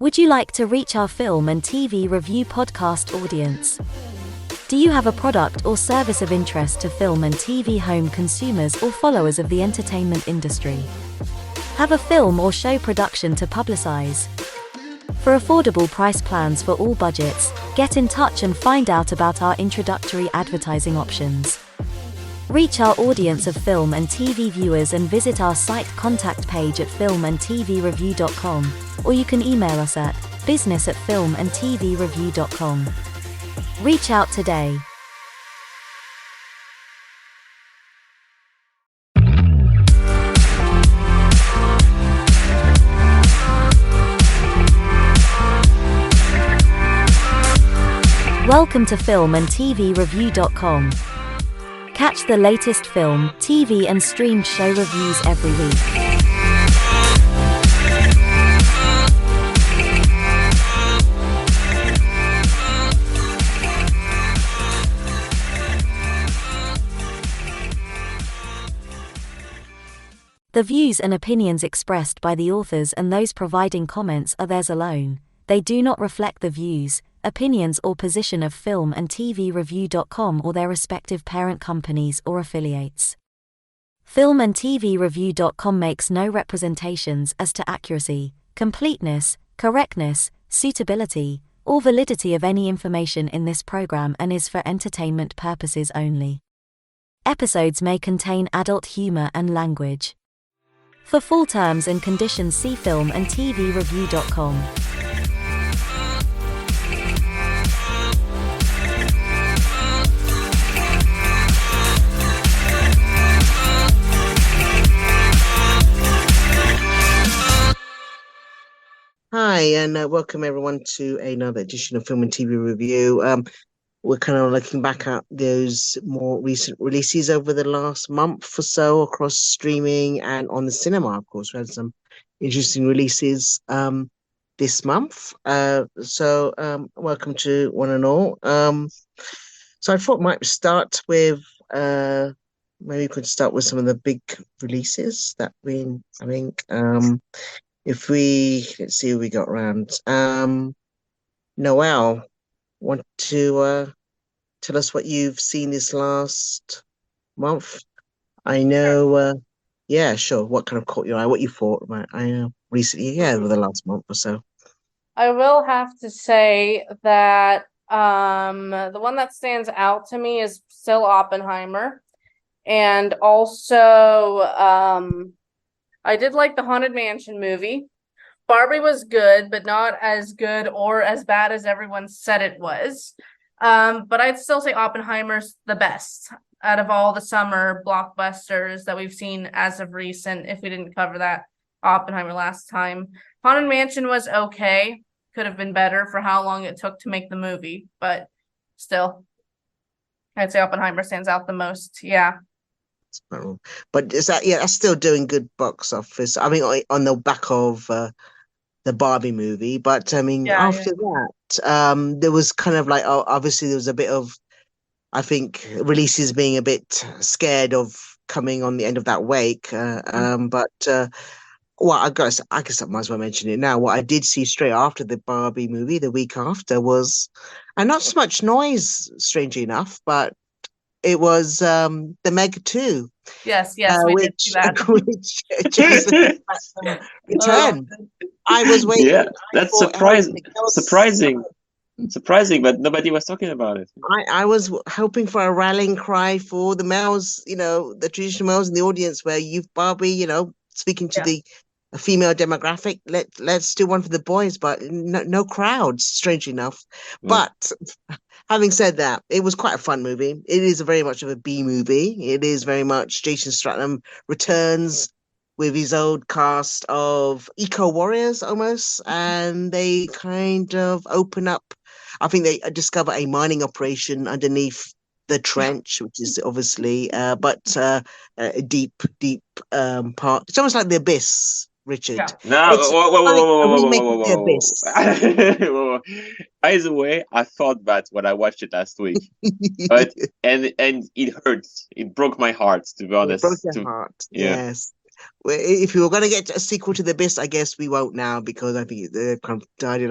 Would you like to reach our film and TV review podcast audience? Do you have a product or service of interest to film and TV home consumers or followers of the entertainment industry? Have a film or show production to publicize? For affordable price plans for all budgets, get in touch and find out about our introductory advertising options. Reach our audience of film and TV viewers and visit our site contact page at filmandtvreview.com, or you can email us at business@filmandtvreview.com. Reach out today. Welcome to filmandtvreview.com. Catch the latest film, TV and streamed show reviews every week. The views and opinions expressed by the authors and those providing comments are theirs alone. They do not reflect the views, opinions or position of filmandtvreview.com or their respective parent companies or affiliates. Filmandtvreview.com makes no representations as to accuracy, completeness, correctness, suitability, or validity of any information in this program and is for entertainment purposes only. Episodes may contain adult humor and language. For full terms and conditions, see filmandtvreview.com. Hi, and welcome everyone to another edition of Film and TV Review. We're kind of looking back at those more recent releases over the last month or so across streaming and on the cinema. Of course, we had some interesting releases this month. Welcome to one and all. So I thought I might start with maybe we could start with some of the big releases that I think. If let's see who we got around. Noel, want to tell us what you've seen this last month? I know, yeah, sure. What kind of caught your eye? What you thought about? I know recently, over the last month or so. I will have to say that the one that stands out to me is still Oppenheimer, and also I did like the Haunted Mansion movie. Barbie was good, but not as good or as bad as everyone said it was. But I'd still say Oppenheimer's the best out of all the summer blockbusters that we've seen as of recent, if we didn't cover that Oppenheimer last time. Haunted Mansion was okay. Could have been better for how long it took to make the movie, but still, I'd say Oppenheimer stands out the most. Yeah. But is that, that's still doing good box office. I mean, on the back of the Barbie movie, but I mean, after that, there was kind of like, obviously there was a bit of, I think, releases being a bit scared of coming on the end of that wake. Well, I guess I might as well mention it now. What I did see straight after the Barbie movie, the week after, was, and not so much noise, strangely enough, but it was The Meg 2. Yes, we did see that. Which Jason returned. I was waiting. Yeah, that's surprising, but nobody was talking about it. I was hoping for a rallying cry for the males, the traditional males in the audience, where you've Barbie, speaking to the female demographic. Let's do one for the boys, but no crowds, strangely enough. But having said that, it was quite a fun movie. It is very much of a B movie. It is very much Jason Statham returns with his old cast of eco warriors almost, and they kind of open up. I think they discover a mining operation underneath the trench, which is obviously, a deep part. It's almost like the Abyss, Richard. Yeah. No, whoa. By the way, I thought that when I watched it last week, but and it hurts. It broke my heart, to be honest. It broke your heart. Yes. if we were going to get a sequel to The Abyss, I guess we won't now because I think they've kind of tied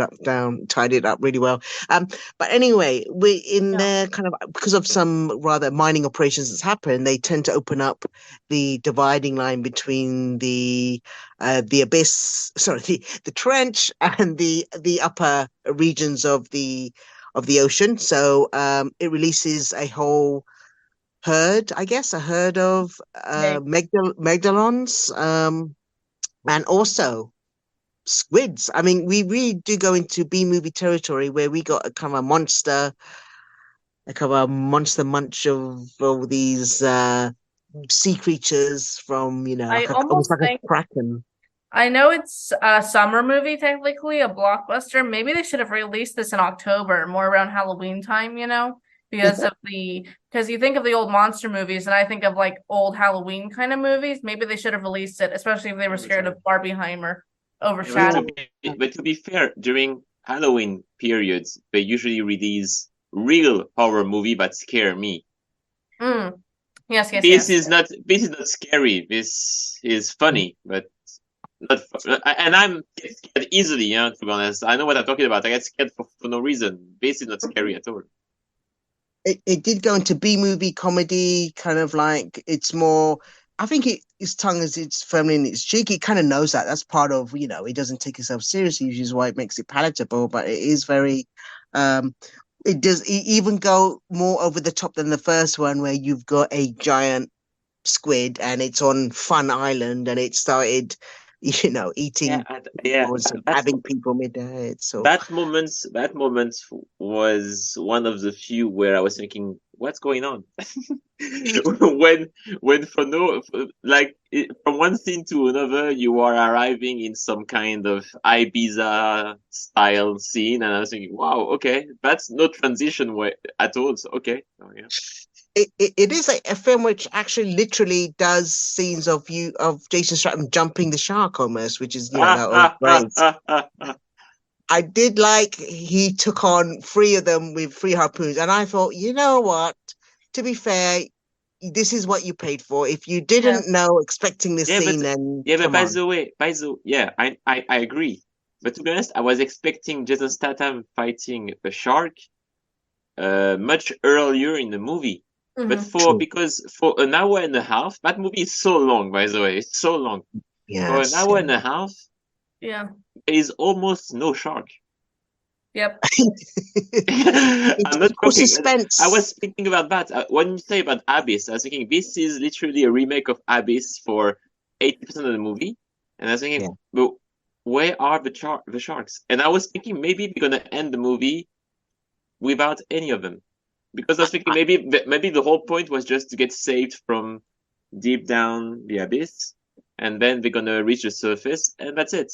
it up really well. But anyway, we in there kind of because of some rather mining operations that's happened, they tend to open up the dividing line between the abyss, sorry, the trench and the upper regions of the ocean. So it releases a whole herd, I guess, a herd of Megdalons, and also squids. I mean, we really do go into B movie territory where we got a kind of a monster, munch of all these sea creatures from, I almost almost like think a kraken. I know it's a summer movie, technically, a blockbuster. Maybe they should have released this in October, more around Halloween time, because you think of the old monster movies, and I think of like old Halloween kind of movies. Maybe they should have released it, especially if they were scared of Barbieheimer overshadowing. But to be fair, during Halloween periods, they usually release real horror movie that scare me. Yes. This is not scary. This is funny, but not. And I'm get scared easily. To be honest, I know what I'm talking about. I get scared for no reason. This is not scary at all. It did go into B movie comedy, kind of like it's more. I think its tongue is it's firmly in its cheek. It kind of knows that. That's part of it doesn't take itself seriously, which is why it makes it palatable. But it is very. It does even go more over the top than the first one, where you've got a giant squid and it's on Fun Island and it started, eating people and having people mid-air. So that moment was one of the few where I was thinking, what's going on? when from one scene to another, you are arriving in some kind of Ibiza style scene, and I was thinking, wow, okay, that's no transition way at all. So, okay, yeah. It is a film which actually literally does scenes of Jason Statham jumping the shark almost, which is that was great. I did like he took on 3 of them with 3 harpoons, and I thought, you know what? To be fair, this is what you paid for. If you didn't know expecting this scene, then but by the way, I agree. But to be honest, I was expecting Jason Statham fighting a shark much earlier in the movie. But because for an hour and a half, that movie is so long, by the way, it's so long. Yes, for an hour and a half, there is almost no shark. Yep. I'm not joking. Suspense. I was thinking about that. When you say about Abyss, I was thinking this is literally a remake of Abyss for 80% of the movie. And I was thinking, but where are the sharks? And I was thinking maybe we're going to end the movie without any of them. Because I was thinking maybe the whole point was just to get saved from deep down the abyss, and then they're gonna reach the surface, and that's it.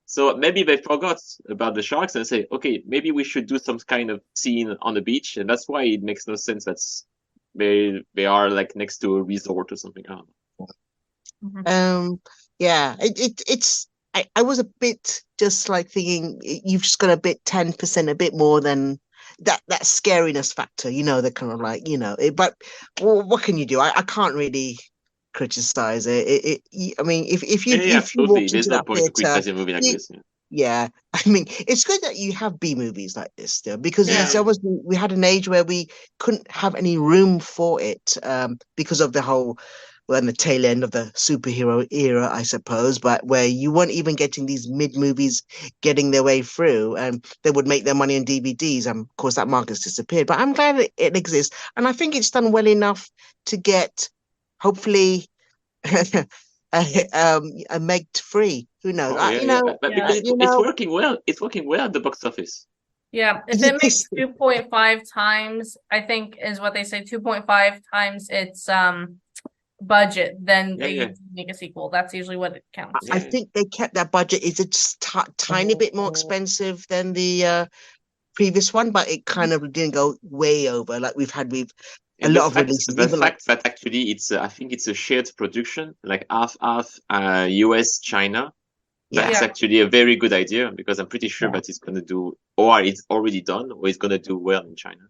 So maybe they forgot about the sharks and say, okay, maybe we should do some kind of scene on the beach, and that's why it makes no sense that they are like next to a resort or something. I don't know. Yeah, it's. I was a bit just like thinking you've just got a bit 10%, a bit more than. That scariness factor, the kind of like, but what can you do? I can't really criticize it. I mean, if you walked into that theater, a movie like this. Yeah, I mean, it's good that you have B movies like this still, because we had an age where we couldn't have any room for it, because of the whole. Well, in the tail end of the superhero era, I suppose, but where you weren't even getting these mid movies getting their way through, and they would make their money on DVDs. And of course, that market's disappeared. But I'm glad it exists, and I think it's done well enough to get, hopefully, a Meg free. Who knows? It's working well. It's working well at the box office. Yeah, if it makes 2.5 times, I think is what they say, 2.5 times its budget, then they make a sequel. That's usually what it counts. I think they kept that budget. Is it just tiny bit more expensive than the previous one, but it kind of didn't go way over like we've had with a lot of releases. The fact that actually it's I think it's a shared production, like half US China. That's actually a very good idea, because I'm pretty sure that it's going to do, or it's already done, or it's going to do well in China.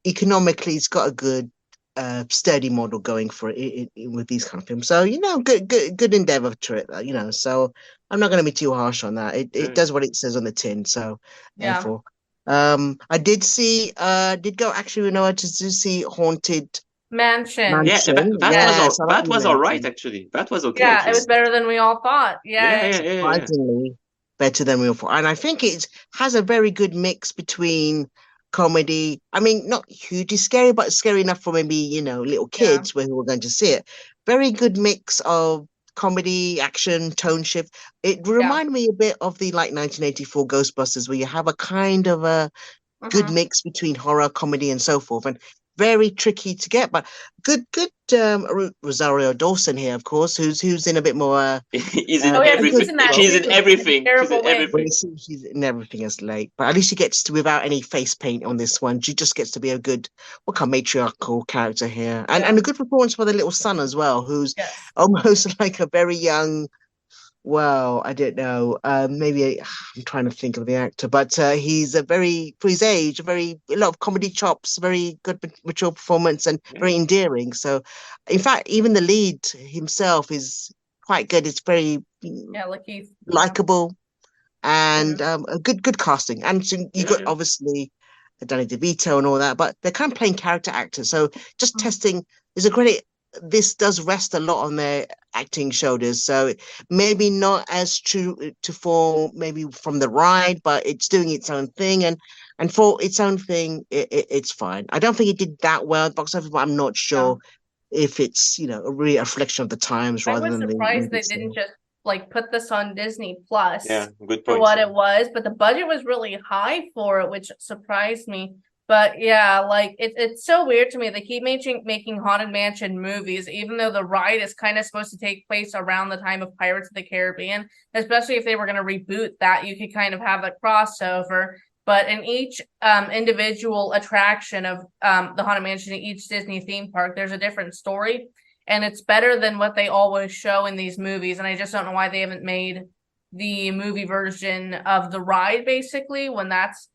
Economically, it's got a good sturdy model going for it with these kind of films. So good endeavor to it. So I'm not going to be too harsh on that. It does what it says on the tin. So therefore, I did see did go actually to see Haunted Mansion. Yeah, Mansion. So I like that the was all right Mansion. actually. That was okay Yeah, it actually. was better than we all thought. Yeah. Yeah. Surprisingly better than we all thought. And I think it has a very good mix between comedy. I mean, not hugely scary, but scary enough for maybe, little Yeah. kids who are going to see it. Very good mix of comedy, action, tone shift. It Yeah. reminded me a bit of the 1984 Ghostbusters, where you have a kind of a good mix between horror, comedy, and so forth. And very tricky to get, but good. Rosario Dawson here, of course, who's in a bit more. He's in Oh yeah, everything. she's in that She's in stupid, everything. She's terrible in wig. Well, everything. she's in everything as late, but at least she gets to, without any face paint on this one. She just gets to be a good, what kind of matriarchal character here, and a good performance for the little son as well, who's Yes. almost like a very young. Well, I don't know. Maybe I'm trying to think of the actor, but he's a very, for his age, a lot of comedy chops, very good mature performance, and very endearing. So, in fact, even the lead himself is quite good. It's very Lakeith. likable and a good casting. And so you got Yeah. obviously Danny DeVito and all that, but they're kind of playing character actors. So just testing is a credit. This does rest a lot on their acting shoulders. So maybe not as true to fall maybe from the ride, but it's doing its own thing. And for its own thing, it's fine. I don't think it did that well at box office, but I'm not sure if it's, a real reflection of the times I rather was than the surprised movie they itself. didn't just put this on Disney Plus Yeah, good for point. what it was, but the budget was really high for it, which surprised me. But yeah, it's so weird to me. They keep making Haunted Mansion movies, even though the ride is kind of supposed to take place around the time of Pirates of the Caribbean. Especially if they were going to reboot that, you could kind of have a crossover. But in each individual attraction of the Haunted Mansion in each Disney theme park, there's a different story. And it's better than what they always show in these movies. And I just don't know why they haven't made the movie version of the ride, basically, when that's,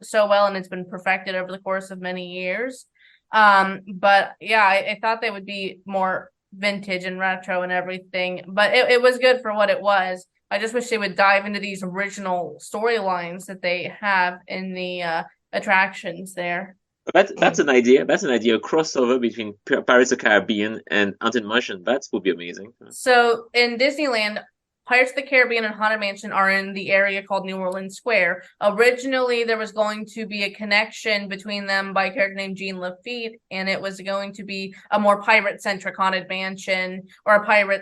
so well and it's been perfected over the course of many years. But yeah, I thought they would be more vintage and retro and everything. But it was good for what it was. I just wish they would dive into these original storylines that they have in the attractions there. That's an idea. That's an idea. A crossover between Pirates of the Caribbean and Haunted Mansion. That would be amazing. So in Disneyland, Pirates of the Caribbean and Haunted Mansion are in the area called New Orleans Square. Originally, there was going to be a connection between them by a character named Jean Lafitte, and it was going to be a more pirate-centric Haunted Mansion or a pirate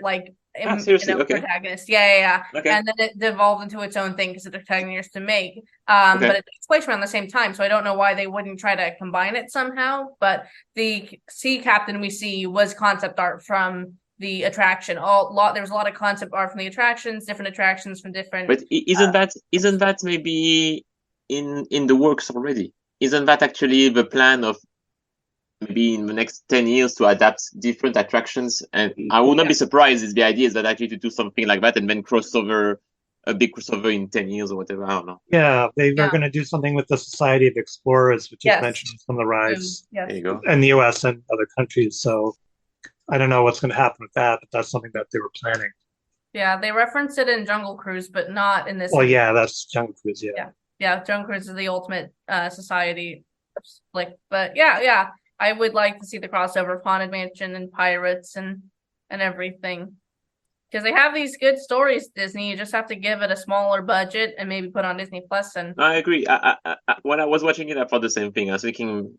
seriously? Okay. protagonist. Yeah. Okay. And then it devolved into its own thing because it took 10 years to make. But it takes place around the same time, so I don't know why they wouldn't try to combine it somehow. But the sea captain we see was concept art from the attraction. There was a lot of concept art from the attractions, different attractions from different. But isn't that maybe in the works already? Isn't that actually the plan of maybe in the next 10 years to adapt different attractions? And I would not be surprised if the idea is that actually to do something like that and then a big crossover in 10 years or whatever. I don't know. Yeah, they are going to do something with the Society of Explorers, which is mentioned in some of the rides There you go. in the US and other countries. So I don't know what's going to happen with that, but that's something that they were planning. Yeah, they referenced it in Jungle Cruise, but not in this. Well, yeah, that's Jungle Cruise, Yeah, Jungle Cruise is the ultimate society flick. But yeah, I would like to see the crossover of Haunted Mansion and Pirates and everything. Because they have these good stories, Disney. You just have to give it a smaller budget and maybe put on Disney Plus. And I agree. When I was watching it, I thought the same thing. I was thinking,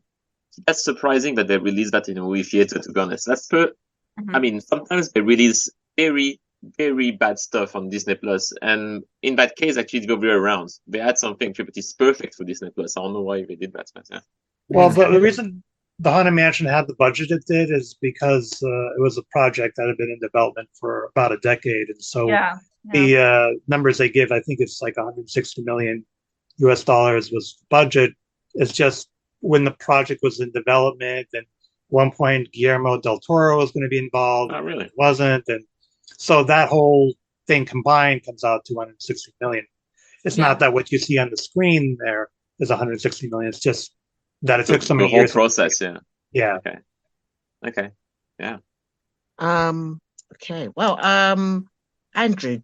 that's surprising that they released that in a movie theater, to be honest. I mean, sometimes they release very, very bad stuff on Disney Plus, and in that case, actually, it's the other way around. They had something that is perfect for Disney Plus. I don't know why they did that, but yeah. Well, the reason the Haunted Mansion had the budget it did is because it was a project that had been in development for about a decade, and so the numbers they give, I think it's like 160 million US dollars was budget. It's just when the project was in development, and at one point Guillermo del Toro was going to be involved. Oh, really? It wasn't, and so that whole thing combined comes out to 160 million. It's not that what you see on the screen there is 160 million. It's just that it took so many years. The whole process, Yeah. Okay. Okay. Yeah. Okay. Well, Andrew,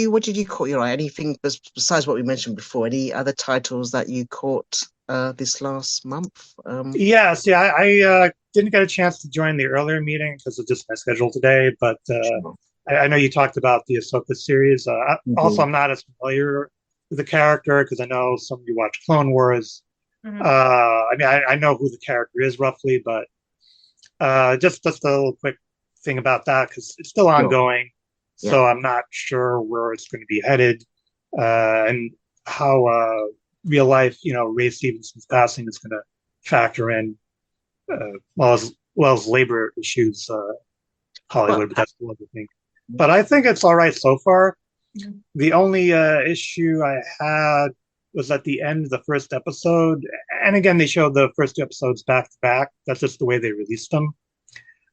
what did you caught your eye? Anything besides what we mentioned before? Any other titles that you caught this last month? Yeah, see, I didn't get a chance to join the earlier meeting because of just my schedule today, but Sure. I know you talked about the Ahsoka series. Also, I'm not as familiar with the character because I know some of you watch Clone Wars. I mean, I know who the character is roughly, but just a little quick thing about that because it's still Sure. ongoing, Yeah. so I'm not sure where it's going to be headed, and how real life, Ray Stevenson's passing is going to factor in, well as labor issues, Hollywood, but that's another thing. But I think it's all right so far. The only issue I had was at the end of the first episode, and again, they showed the first two episodes back to back. That's just the way they released them.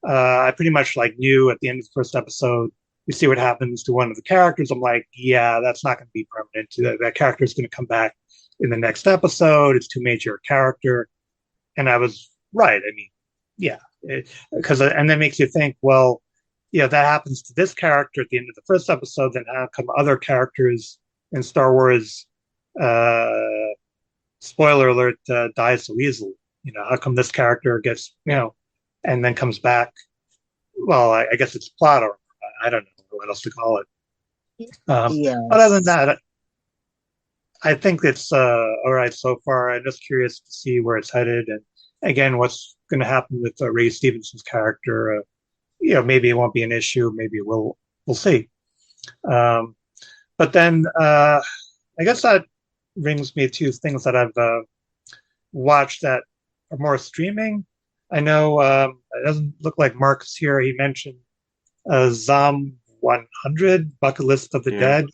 I pretty much knew at the end of the first episode, we see what happens to one of the characters. I'm like, yeah, that's not going to be permanent. That character is going to come back in the next episode. It's too major a character, and I was right. I mean, yeah, and that makes you think, well, yeah, that happens to this character at the end of the first episode. Then how come other characters in Star Wars, spoiler alert, die so easily? How come this character gets, and then comes back? Well, I guess it's plot, or I don't know what else to call it. Yes. But other than that, I think it's all right so far. I'm just curious to see where it's headed, and again, what's going to happen with Ray Stevenson's character. Maybe it won't be an issue. Maybe we'll see. But then I guess that brings me to things that I've watched that are more streaming. I know it doesn't look like Mark's here. He mentioned Zom 100, Bucket List of the Dead.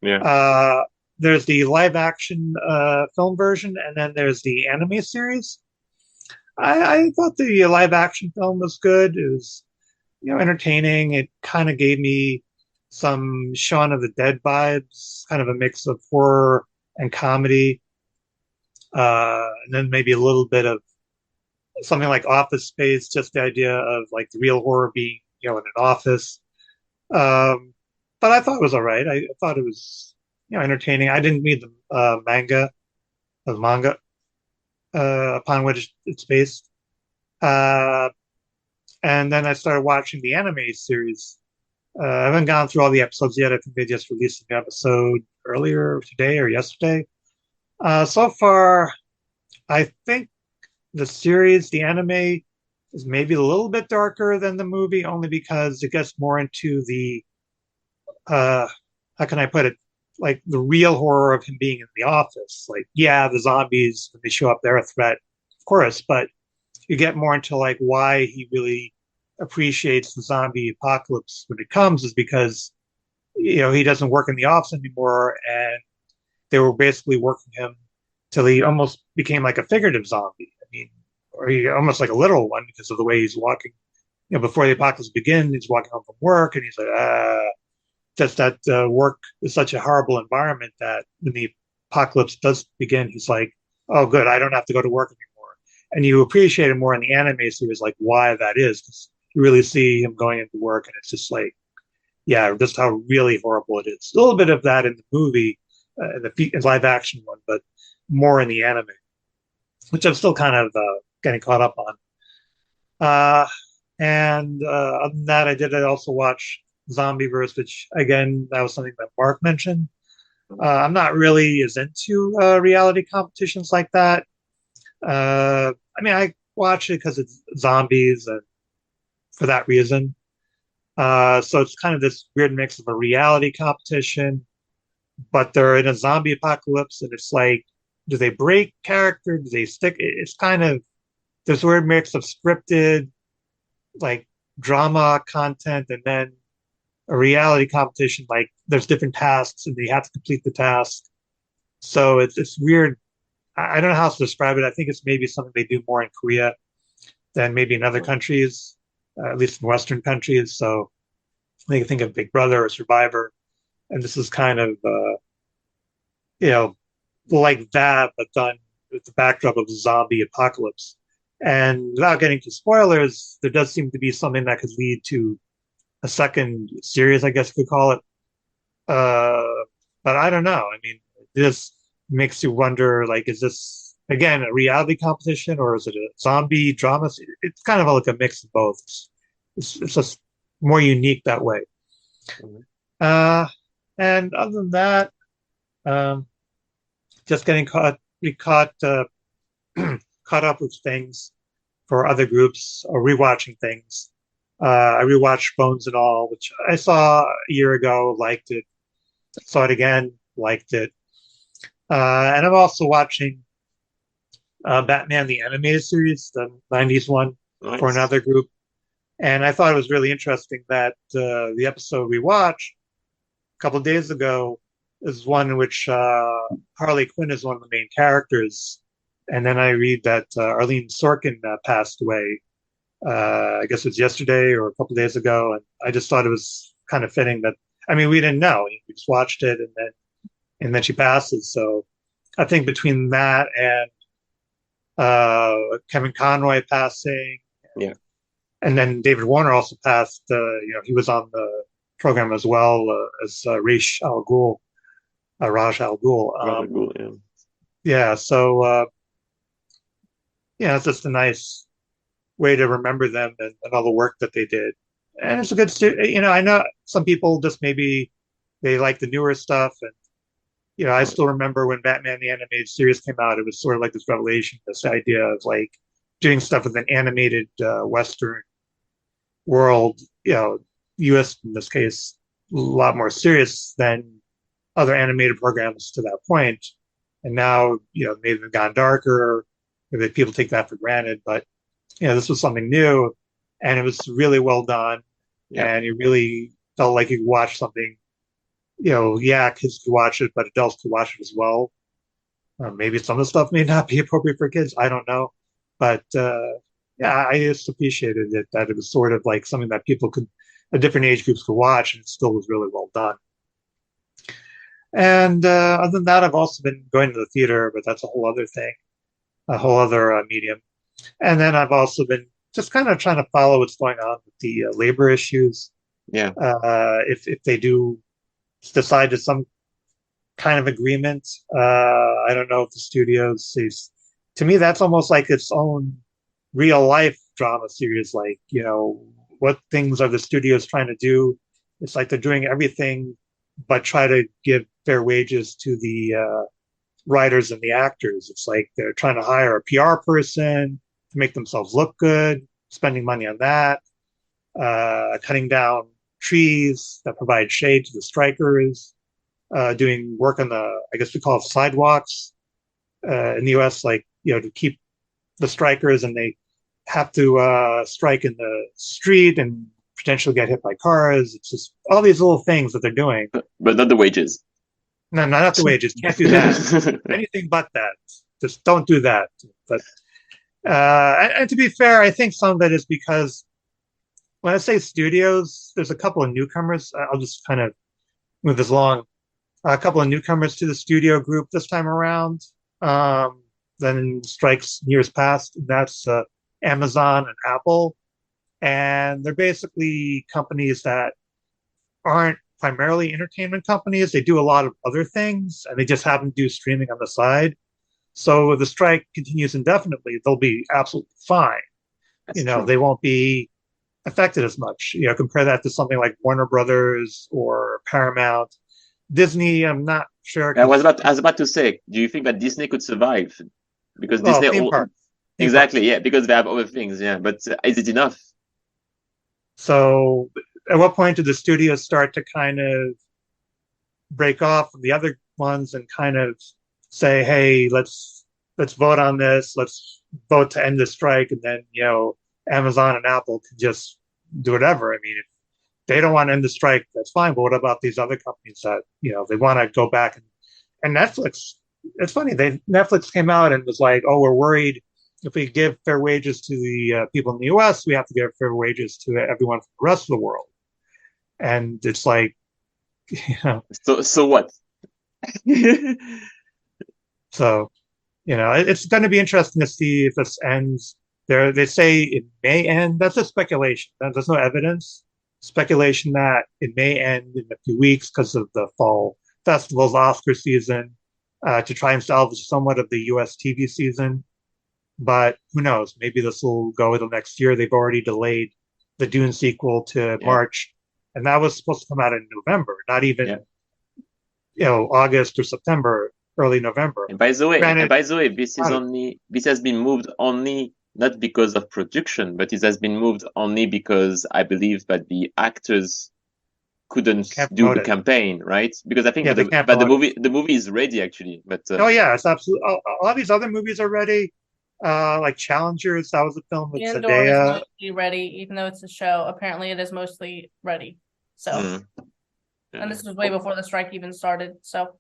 Yeah. There's the live action film version, and then there's the anime series. I thought the live action film was good. It was entertaining. It kind of gave me some Shaun of the Dead vibes, kind of a mix of horror and comedy, and then maybe a little bit of something like Office Space, just the idea of the real horror being in an office. But I thought it was all right. I thought it was entertaining. I didn't read the manga upon which it's based. And then I started watching the anime series. I haven't gone through all the episodes yet. I think they just released an episode earlier today or yesterday. So far, I think the series, the anime, is maybe a little bit darker than the movie, only because it gets more into the, how can I put it, the real horror of him being in the office. The zombies, when they show up, they're a threat, of course, but you get more into why he really appreciates the zombie apocalypse when it comes is because he doesn't work in the office anymore, and they were basically working him till he almost became a figurative zombie. I mean, or he almost a literal one because of the way he's walking. Before the apocalypse begins, he's walking home from work, and he's just that work is such a horrible environment that when the apocalypse does begin, he's like, oh, good, I don't have to go to work anymore. And you appreciate it more in the anime series, why that is, because you really see him going into work, and it's just just how really horrible it is. A little bit of that in the movie, the live action one, but more in the anime, which I'm still kind of getting caught up on. And other than that, I also watch Zombieverse, which again, that was something that Mark mentioned. I'm not really as into reality competitions like that. I mean, I watch it because it's zombies, and for that reason. So it's kind of this weird mix of a reality competition, but they're in a zombie apocalypse, and it's do they break character? Do they stick? It's kind of this weird mix of scripted, drama content, and then a reality competition. There's different tasks, and they have to complete the task. So it's weird. I don't know how else to describe it. I think it's maybe something they do more in Korea than maybe in other countries, at least in Western countries. So they can think of Big Brother or Survivor, and this is kind of like that, but done with the backdrop of a zombie apocalypse. And without getting to spoilers, there does seem to be something that could lead to a second series, I guess you could call it. But I don't know. I mean, this makes you wonder, like, is this again a reality competition or is it a zombie drama? It's kind of like a mix of both. It's just more unique that way. Uh, and other than that, um, just getting caught up with things for other groups or rewatching things. I rewatched Bones and All, which I saw a year ago, liked it. Saw it again, liked it. And I'm also watching Batman the Animated Series, the 90s one, for another group. And I thought it was really interesting that the episode we watched a couple of days ago is one in which Harley Quinn is one of the main characters. And then I read that Arlene Sorkin passed away. I guess it was yesterday or a couple of days ago. And I just thought it was kind of fitting that, I mean, we didn't know. We just watched it and then she passes. So I think between that and Kevin Conroy passing, yeah, and then David Warner also passed. He was on the program as well as Raj Al Ghul. Raj Al Ghul, yeah. Yeah. So it's just a nice way to remember them and all the work that they did. And it's a good, I know some people just maybe they like the newer stuff. And, I still remember when Batman the Animated Series came out, it was sort of like this revelation, this idea of like doing stuff with an animated Western world, US in this case, a lot more serious than other animated programs to that point. And now, maybe they've gone darker, maybe people take that for granted, but this was something new and it was really well done. Yeah. And you really felt like you watched something, kids could watch it, but adults could watch it as well. Maybe some of the stuff may not be appropriate for kids. I don't know. But I just appreciated it, that it was sort of like something that different age groups could watch, and it still was really well done. And other than that, I've also been going to the theater, but that's a whole other thing, a whole other medium. And then I've also been just kind of trying to follow what's going on with the labor issues. Yeah. If they do decide to some kind of agreement, I don't know if the studios sees. To me, that's almost like its own real life drama series. Like, what things are the studios trying to do? It's like they're doing everything but try to give fair wages to the writers and the actors. It's like they're trying to hire a PR person to make themselves look good, spending money on that, cutting down trees that provide shade to the strikers, doing work on I guess we call it sidewalks in the US, like, to keep the strikers, and they have to strike in the street and potentially get hit by cars. It's just all these little things that they're doing. But not the wages. No, not the wages. Can't do that. Anything but that. Just don't do that. But and to be fair, I think some of that is because when I say studios, there's a couple of newcomers. I'll just kind of move this along. A couple of newcomers to the studio group this time around than in strikes years past. That's Amazon and Apple. And they're basically companies that aren't primarily entertainment companies. They do a lot of other things, and they just happen to do streaming on the side. So if the strike continues indefinitely, they'll be absolutely fine. That's true. They won't be affected as much. Compare that to something like Warner Brothers or Paramount. Disney, I'm not sure. I was about to say, do you think that Disney could survive? Because Disney exactly, yeah, because they have other things, yeah. But is it enough? So at what point do the studios start to kind of break off from the other ones and kind of say, hey, let's vote on this, let's vote to end the strike, and then Amazon and Apple can just do whatever. I mean, if they don't want to end the strike, that's fine, but what about these other companies that they want to go back and Netflix? It's funny, Netflix came out and was like, oh, we're worried if we give fair wages to the people in the US, we have to give fair wages to everyone from the rest of the world. And it's like, So what? So, it's going to be interesting to see if this ends. They say it may end. That's a speculation. There's no evidence. Speculation that it may end in a few weeks because of the fall festivals, Oscar season, to try and salvage somewhat of the U.S. TV season. But who knows? Maybe this will go until next year. They've already delayed the Dune sequel to March, and that was supposed to come out in November, not even August or September, early November. And by the way, this has been moved only not because of production, but it has been moved only because I believe that the actors couldn't do the campaign, right? Because I think the movie is ready actually. But it's absolutely. A lot of these other movies are ready. Like Challengers, that was a film with Andor is Zendaya. mostly ready, even though it's a show. Apparently, it is mostly ready. So, and this was way before the strike even started. So,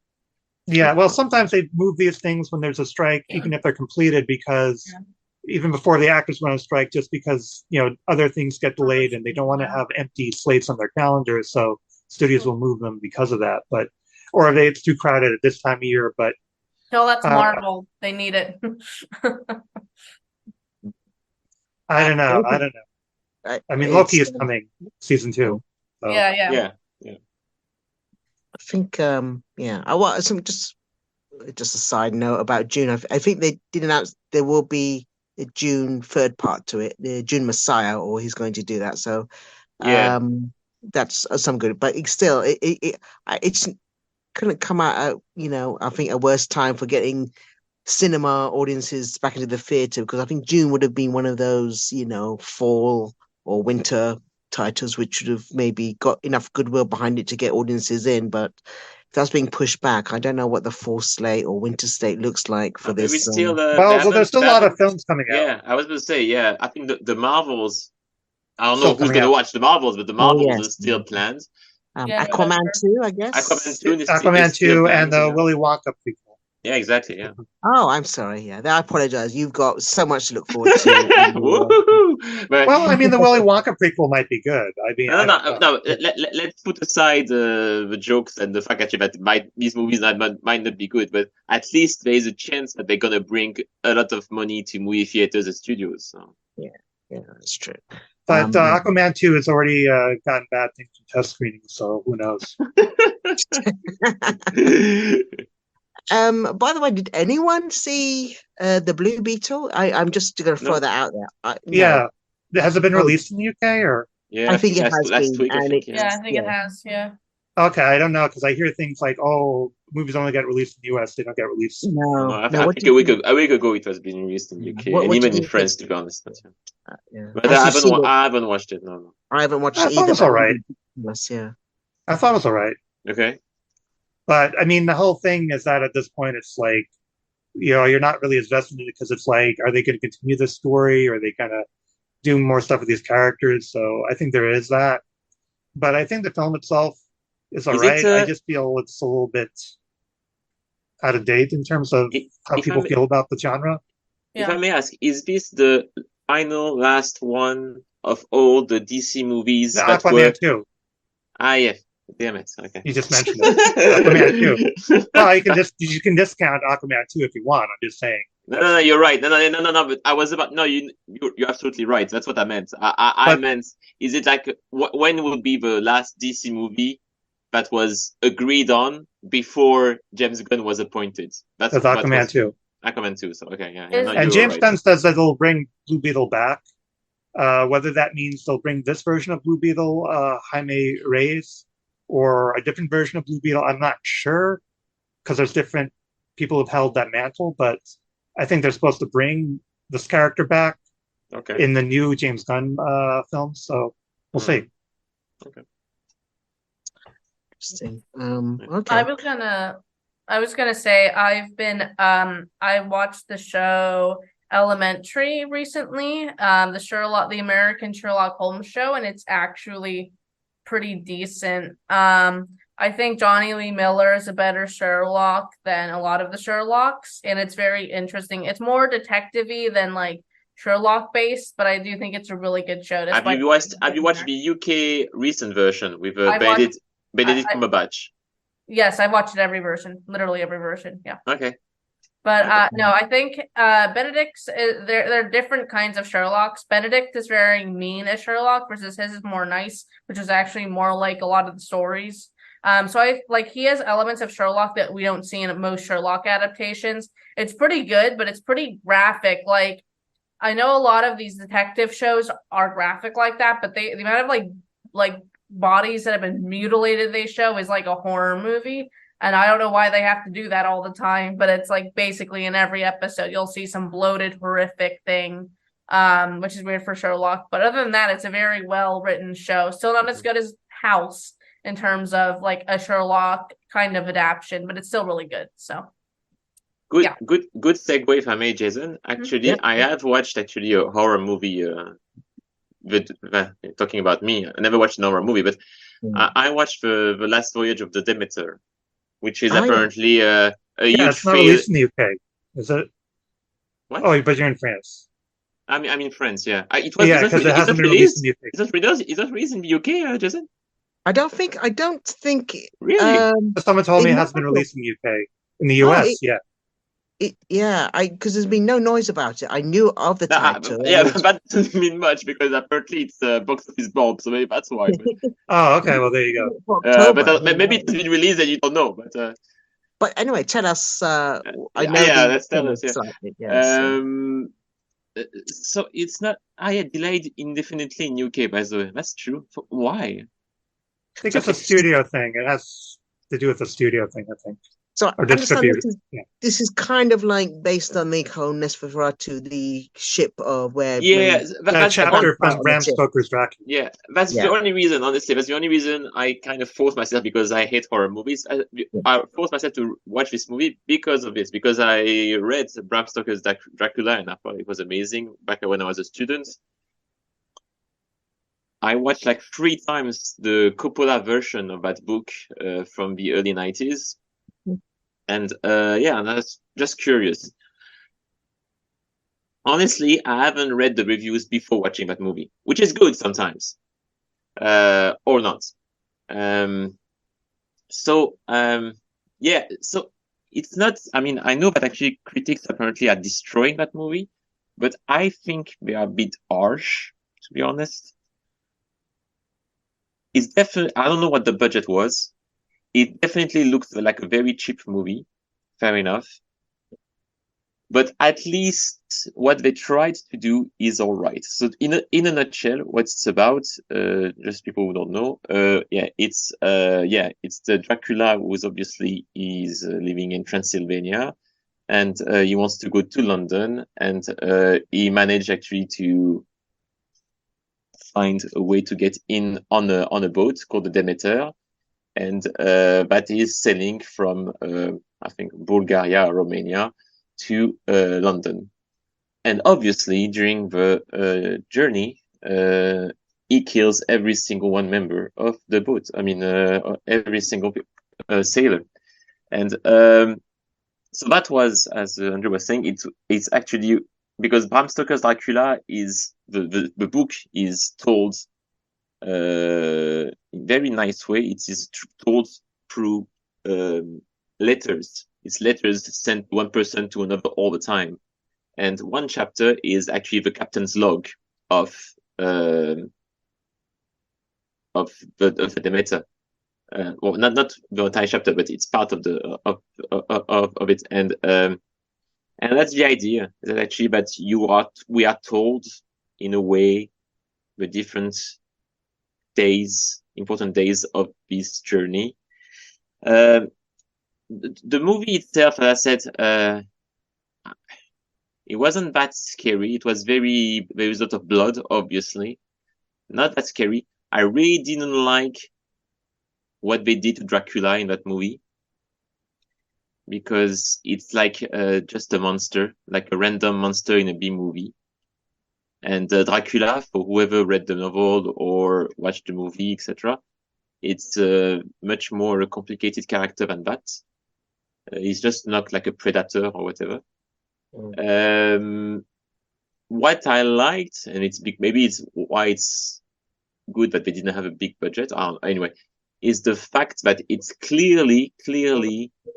yeah. Well, sometimes they move these things when there's a strike, even if they're completed, because even before the actors went on strike, just because other things get delayed and they don't want to have empty slates on their calendars, so studios will move them because of that. But or it's too crowded at this time of year. But no, that's Marvel. They need it. I don't know. I mean, Loki is coming season 2. So. Yeah. I think I want some just a side note about June. I think they did announce there will be a June third part to it, the June Messiah, or he's going to do that. So that's some good. But it's couldn't come out at I think a worse time for getting cinema audiences back into the theater, because I think June would have been one of those fall or winter titles which would have maybe got enough goodwill behind it to get audiences in. But if that's being pushed back, I don't know what the fall slate or winter slate looks like for this. There's still a lot of films coming out. Yeah, I was going to say, I think the Marvels, I don't know who's going to watch the Marvels, but the Marvels are still planned. Aquaman 2, I guess. Aquaman 2 and the Willy Wonka prequel. Yeah, exactly. Yeah. Oh, I'm sorry. Yeah, I apologize. You've got so much to look forward to. Well, I mean, the Willy Wonka prequel might be good. I mean, no. Let's put aside the jokes and the fact that these movies might not be good, but at least there is a chance that they're gonna bring a lot of money to movie theaters and studios. So. Yeah, that's true. But Aquaman 2 has already gotten bad things from test screenings, so who knows? By the way, did anyone see the Blue Beetle? I'm just going to throw that out there. Has it been released in the UK or? Yeah, I think it has last been. Week. I think it has. Yeah. Okay, I don't know because I hear things like, movies only get released in the US, they don't get released. No, I think a week ago it was being released in the UK and even in France, to be honest. But I haven't watched it. No. I haven't watched it either. I thought it was all right. Yeah. I thought it was all right. Okay. But I mean, the whole thing is that at this point, it's like, you're not really invested in it because it's like, are they going to continue this story? Or are they kind of do more stuff with these characters? So I think there is that. But I think the film itself is all right. I just feel it's a little bit out of date in terms of how people feel about the genre. If I may ask, is this the final last one of all the DC movies? The Aquaman 2. Yeah. Damn it. Okay. You just mentioned it. Aquaman 2. Well, you can discount Aquaman 2 if you want. I'm just saying. No, you're right. No. But I was about you're absolutely right. That's what I meant. I meant, is it like when would be the last DC movie that was agreed on before James Gunn was appointed? That's Aquaman 2. Aquaman 2. So okay, yeah. And James Gunn says that they'll bring Blue Beetle back. Whether that means they'll bring this version of Blue Beetle, Jaime Reyes, or a different version of Blue Beetle, I'm not sure, because there's different people who've held that mantle, but I think they're supposed to bring this character back in the new James Gunn film, so we'll see. Okay. Interesting. Okay. I was gonna say I watched the show Elementary recently, the American Sherlock Holmes show, and it's actually pretty decent. I think Johnny Lee Miller is a better Sherlock than a lot of the Sherlocks, and it's very interesting. It's more detective-y than like Sherlock based, but I do think it's a really good show. Have you watched the UK recent version with Benedict Cumberbatch? Yes, I've watched every version, literally every version. Yeah. Okay. But no, I think Benedict's they're different kinds of Sherlocks. Benedict is very mean as Sherlock versus his is more nice, which is actually more like a lot of the stories. So I like he has elements of Sherlock that we don't see in most Sherlock adaptations. It's pretty good, but it's pretty graphic. Like I know a lot of these detective shows are graphic like that, but the amount of like bodies that have been mutilated they show is like a horror movie. And I don't know why they have to do that all the time, but it's like basically in every episode you'll see some bloated, horrific thing, which is weird for Sherlock. But other than that, it's a very well written show. Still not as good as House in terms of like a Sherlock kind of adaptation, but it's still really good. So Good, yeah. good segue, if I may, Jason. Actually, I have watched a horror movie. Talking about me, I never watched an horror movie, but I watched the Last Voyage of the Demeter, which is apparently a huge it's not released in the UK, is it? What? Oh, but you're in France. I'm in France. Yeah, it was. Yeah, because it hasn't been released in the UK. Is that released in the UK, Jason? I don't think. Really. Someone told me it hasn't been released in the UK. In the US, because there's been no noise about it. I knew of the title. That doesn't mean much because apparently it's a box office bomb, so maybe that's why. Oh, okay. Well, there you go. But maybe it's been released and you don't know. But anyway, tell us. I know. Let's tell us. So it's not. I had delayed indefinitely in UK. By the way, that's true. Why? I think it's a studio thing. It has to do with the studio thing, I think. So I understand this is kind of like based on the whole Nosferatu, the ship of where that chapter from Bram Stoker's Dracula. Yeah, that's the only reason. Honestly, that's the only reason I kind of forced myself, because I hate horror movies. I forced myself to watch this movie because of this, because I read Bram Stoker's Dracula and I thought it was amazing back when I was a student. I watched like 3 times the Coppola version of that book from the early 90s. And and I was just curious. Honestly, I haven't read the reviews before watching that movie, which is good sometimes, or not. So it's not. I mean, I know that actually critics apparently are destroying that movie, but I think they are a bit harsh, to be honest. It's definitely. I don't know what the budget was. It definitely looks like a very cheap movie, fair enough. But at least what they tried to do is all right. So in a nutshell, what it's about, just people who don't know, it's the Dracula who's obviously is living in Transylvania, and he wants to go to London, and he managed actually to find a way to get in on a boat called the Dementer. And that is sailing from, I think, Bulgaria or Romania to London. And obviously, during the journey, he kills every single one member of the boat. I mean, every single sailor. And so that was, as Andrew was saying, it's actually, because Bram Stoker's Dracula is, the book is told in very nice way. It is told through letters. It's letters sent one person to another all the time, and one chapter is actually the captain's log of the Demeter. Well, not the entire chapter, but it's part of the of it, and that's the idea, that actually we are told in a way the different important days of this journey. The movie itself, as I said, it wasn't that scary. It was there was a lot of blood, obviously. Not that scary. I really didn't like what they did to Dracula in that movie, because it's like just a monster, like a random monster in a B movie. And Dracula, for whoever read the novel or watched the movie, etc., it's much more a complicated character than that. He's just not like a predator or whatever. What I liked, and maybe it's why it's good that they didn't have a big budget. Anyway, is the fact that it's clearly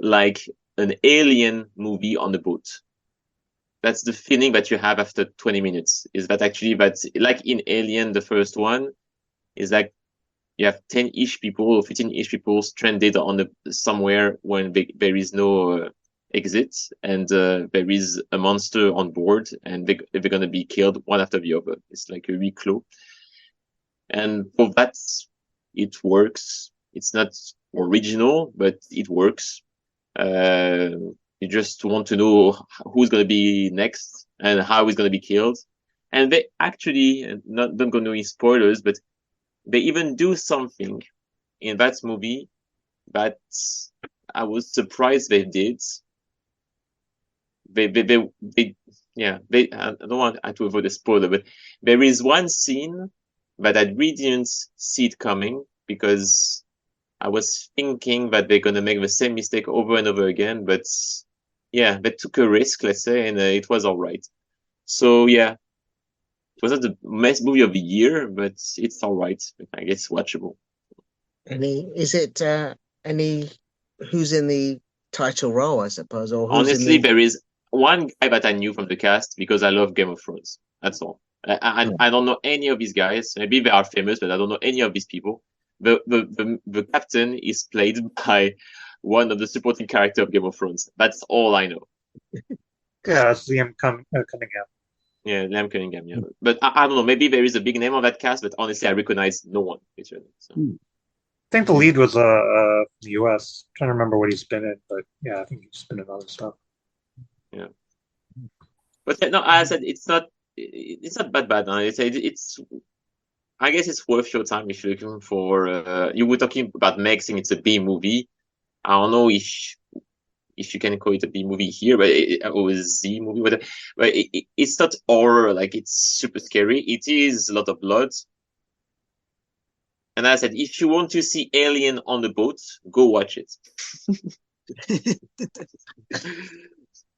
like an alien movie on the boat. That's the feeling that you have after 20 minutes. Is that actually that's like in Alien, the first one, is like you have 10-ish people or 15-ish people stranded on somewhere when there is no exit, and there is a monster on board, and they're gonna be killed one after the other. It's like a huis clos. And for that, it works. It's not original, but it works. You just want to know who's going to be next and how he's going to be killed. And they actually, don't go into any spoilers, but they even do something in that movie that I was surprised they did. I don't want to avoid a spoiler, but there is one scene that I really didn't see it coming, because I was thinking that they're going to make the same mistake over and over again, but yeah, they took a risk, let's say, and it was all right. So yeah, it wasn't the best movie of the year, but it's all right. I guess watchable. Is it any who's in the title role, I suppose, or who's honestly, there is one guy that I knew from the cast because I love Game of Thrones. That's all. I don't know any of these guys. Maybe they are famous, but I don't know any of these people. The captain is played by one of the supporting characters of Game of Thrones. That's all I know. Yeah, it's Liam Cunningham. Yeah, Liam Cunningham. Yeah, but I don't know. Maybe there is a big name on that cast, but honestly, I recognize no one. Literally. So. I think the lead was the U.S. I'm trying to remember what he's been in, but yeah, I think he's been in other stuff. Yeah, but no, as I said, it's not bad. It's I guess it's worth your time if you're looking for. You were talking about Meg saying it's a B movie. I don't know if you can call it a B movie here, but or a Z movie, whatever. But it's not horror. Like, it's super scary. It is a lot of blood. And as I said, if you want to see Alien on the boat, go watch it.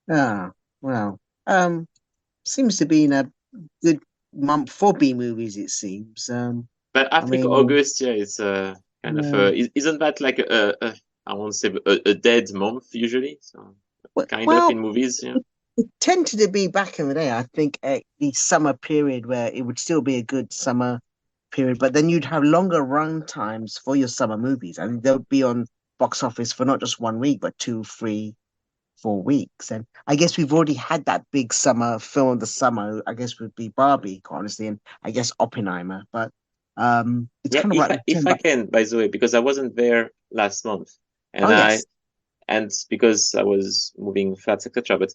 Well, seems to be in a good month for B movies, it seems. But I think August, yeah, it's kind of isn't that like I won't say a dead month usually? So kind of in movies, yeah. It tended to be back in the day, I think, at the summer period where it would still be a good summer period, but then you'd have longer run times for your summer movies. I think they'll be on box office for not just 1 week, but 2, 3, 4 weeks. And I guess we've already had that big summer film of the summer, I guess would be Barbie, honestly, and I guess Oppenheimer. But it's kind of like if I can, by the way, because I wasn't there last month, and and because I was moving flats, etc. But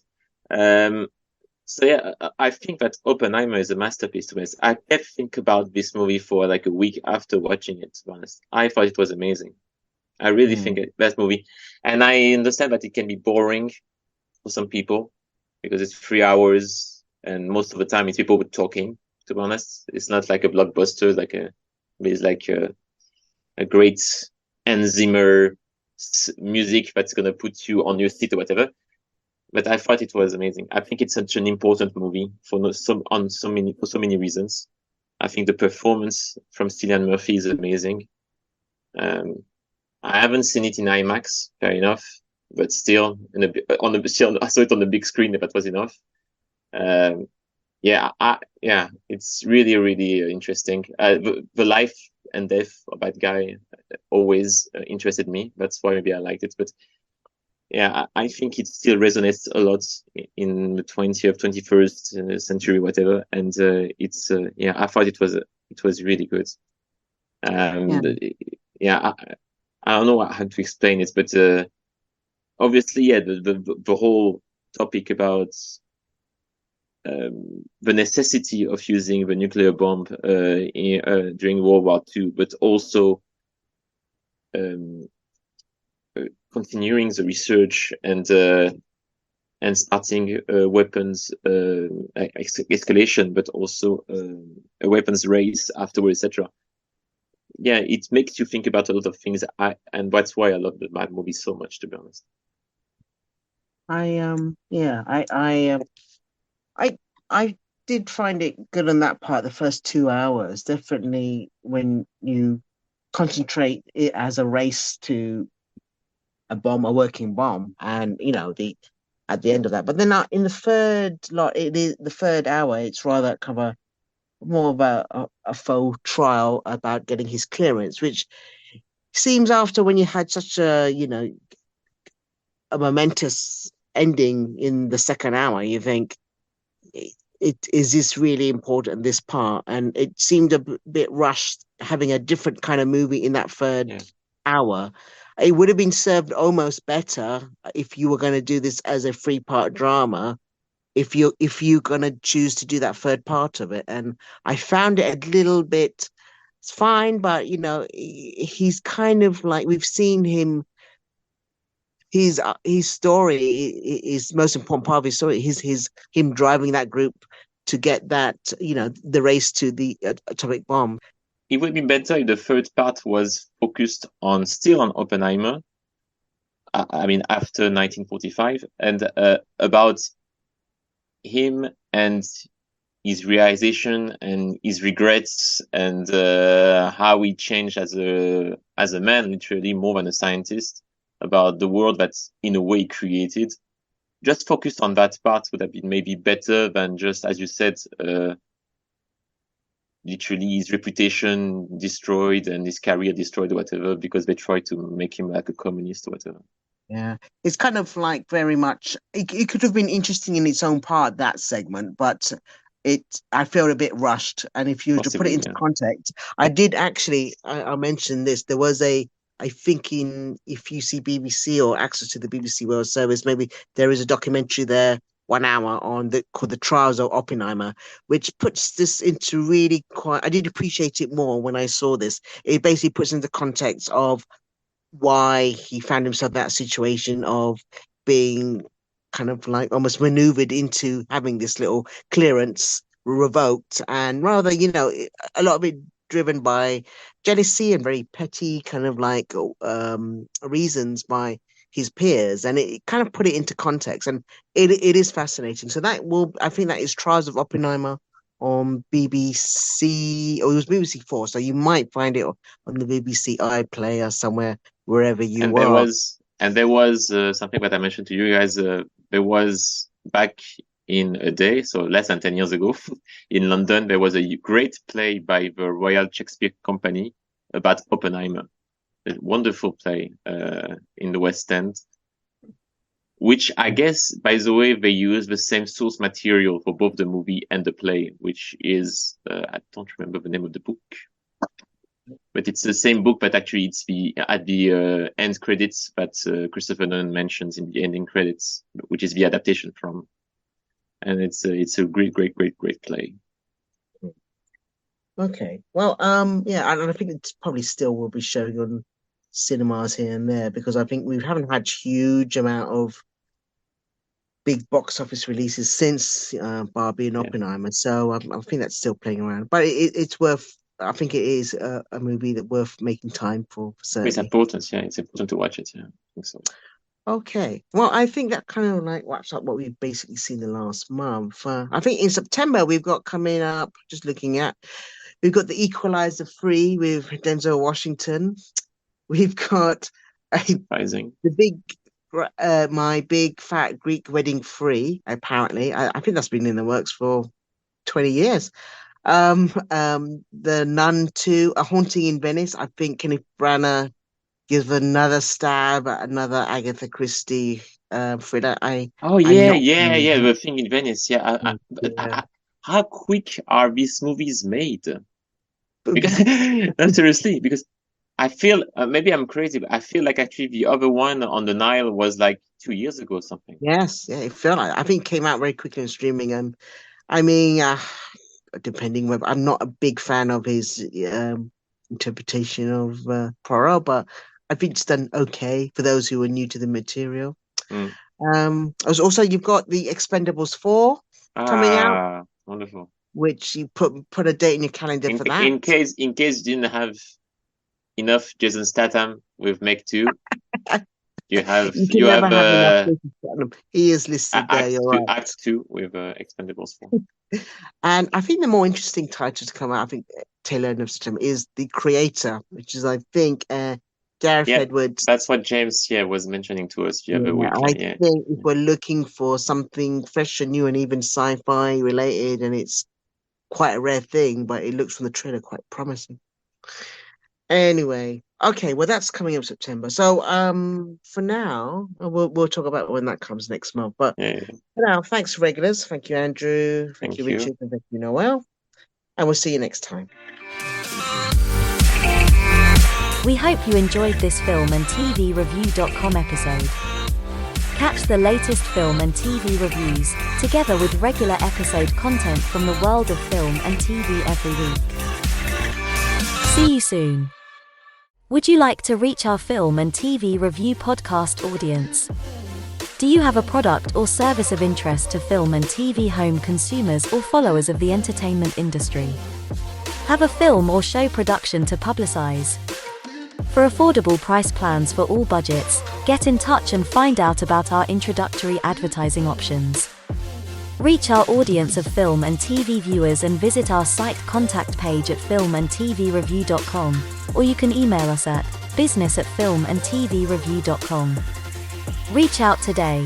so yeah, I think that Oppenheimer is a masterpiece. To be honest, I kept thinking about this movie for like a week after watching it. To be honest, I thought it was amazing. I really think it's the best movie, and I understand that it can be boring for some people because it's 3 hours, and most of the time it's people talking. To be honest, it's not like a blockbuster. It's like a great Hans Zimmer music that's gonna put you on your seat or whatever. But I thought it was amazing. I think it's such an important movie for so many reasons. I think the performance from Cillian Murphy is amazing. I haven't seen it in IMAX, fair enough, but still, I saw it on the big screen. That was enough. It's really, really interesting. The life and death of that guy always interested me. That's why maybe I liked it. But yeah, I think it still resonates a lot in the 20th, 21st century, whatever. And I thought it was really good. I don't know how to explain it, but obviously, yeah, the whole topic about the necessity of using the nuclear bomb during World War II, but also continuing the research and starting weapons escalation, but also a weapons race afterwards, etc. Yeah, it makes you think about a lot of things. And that's why I love that movie so much, to be honest. I did find it good on that part, the first 2 hours. Definitely when you concentrate it as a race to a working bomb, and at the end of that. But then in the third lot, the third hour, it's rather kind of more of a faux trial about getting his clearance, which seems after when you had such a momentous ending in the second hour, you think it is this really important, this part, and it seemed a bit rushed having a different kind of movie in that third hour. It would have been served almost better if you were going to do this as a 3-part drama, if you're going to choose to do that third part of it. And I found it a little bit, it's fine, but he's kind of like, we've seen him, his story is most important part of his story, his him driving that group to get that, the race to the atomic bomb. It would be better if the third part was focused still on Oppenheimer. I mean, after 1945, and about him and his realization and his regrets, and how he changed as a man, literally more than a scientist, about the world that's in a way created. Just focused on that part would have been maybe better than just, as you said, literally his reputation destroyed and his career destroyed or whatever, because they tried to make him like a communist or whatever. Yeah, it's kind of like very much, it could have been interesting in its own part, that segment, but I feel a bit rushed. And if you were to put it into context, I did actually, I mentioned this, there was I think if you see BBC or access to the BBC World Service, maybe there is a documentary there, 1 hour called The Trials of Oppenheimer, which puts this into really I did appreciate it more when I saw this. It basically puts into context of why he found himself in that situation of being kind of like almost maneuvered into having this little clearance revoked, and rather, a lot of it driven by jealousy and very petty kind of like reasons by his peers, and it kind of put it into context, and it is fascinating. So I think that is Trials of Oppenheimer on BBC, or it was BBC 4, so you might find it on the BBC iPlayer somewhere, wherever you are. There was something that I mentioned to you guys. There was back in a day, so less than 10 years ago, in London, there was a great play by the Royal Shakespeare Company about Oppenheimer. A wonderful play in the West End, which I guess, by the way, they use the same source material for both the movie and the play, which is, I don't remember the name of the book, but it's the same book, but actually it's at the end credits that Christopher Nolan mentions in the ending credits, which is the adaptation from. And it's a great play. Okay. Well, yeah, and I think it probably still will be showing on cinemas here and there, because I think we haven't had huge amount of big box office releases since Barbie and Oppenheimer. So I think that's still playing around. But it's worth, I think it is a movie that worth making time for, certainly. It's important, yeah. It's important to watch it, yeah. I think so. Okay. Well, I think that kind of like wraps up what we've basically seen the last month. I think in September we've got coming up, just looking at, we've got The Equalizer 3 with Denzel Washington. We've got My Big Fat Greek Wedding 3, apparently. I think that's been in the works for 20 years. The Nun 2, A Haunting in Venice. I think Kenneth Branagh gives another stab at another Agatha Christie thriller. The Thing in Venice. How quick are these movies made? Because seriously, because I feel maybe I'm crazy, but I feel like actually the other one on the Nile was like 2 years ago or something. Yes, yeah, it felt like, I think it came out very quickly on streaming, and I mean, depending whether, I'm not a big fan of his interpretation of Poirot, but I think it's done okay for those who are new to the material. Also, you've got the Expendables 4 coming out. Wonderful. Which you put a date in your calendar for that. In case you didn't have enough Jason Statham with Meg 2, you have enough Jason Statham. He is listed there. You're right. Act 2 with Expendables 4. And I think the more interesting title to come out, I think tail end of September, is The Creator, which is, I think, Gareth Edwards. That's what James was mentioning to us the other week. I think if we're looking for something fresh and new and even sci-fi related, and it's quite a rare thing, but it looks from the trailer quite promising. Anyway, okay, well that's coming up September. So for now, we'll talk about when that comes next month. But for now, thanks regulars. Thank you, Andrew. Thank you, Richard, and thank you, Noel. And we'll see you next time. We hope you enjoyed this film and TV review.com episode. Catch the latest film and TV reviews, together with regular episode content from the world of film and TV every week. See you soon. Would you like to reach our film and TV review podcast audience? Do you have a product or service of interest to film and TV home consumers or followers of the entertainment industry? Have a film or show production to publicize? For affordable price plans for all budgets, get in touch and find out about our introductory advertising options. Reach our audience of film and TV viewers and visit our site contact page at filmandtvreview.com, or you can email us at business@filmandtvreview.com. Reach out today.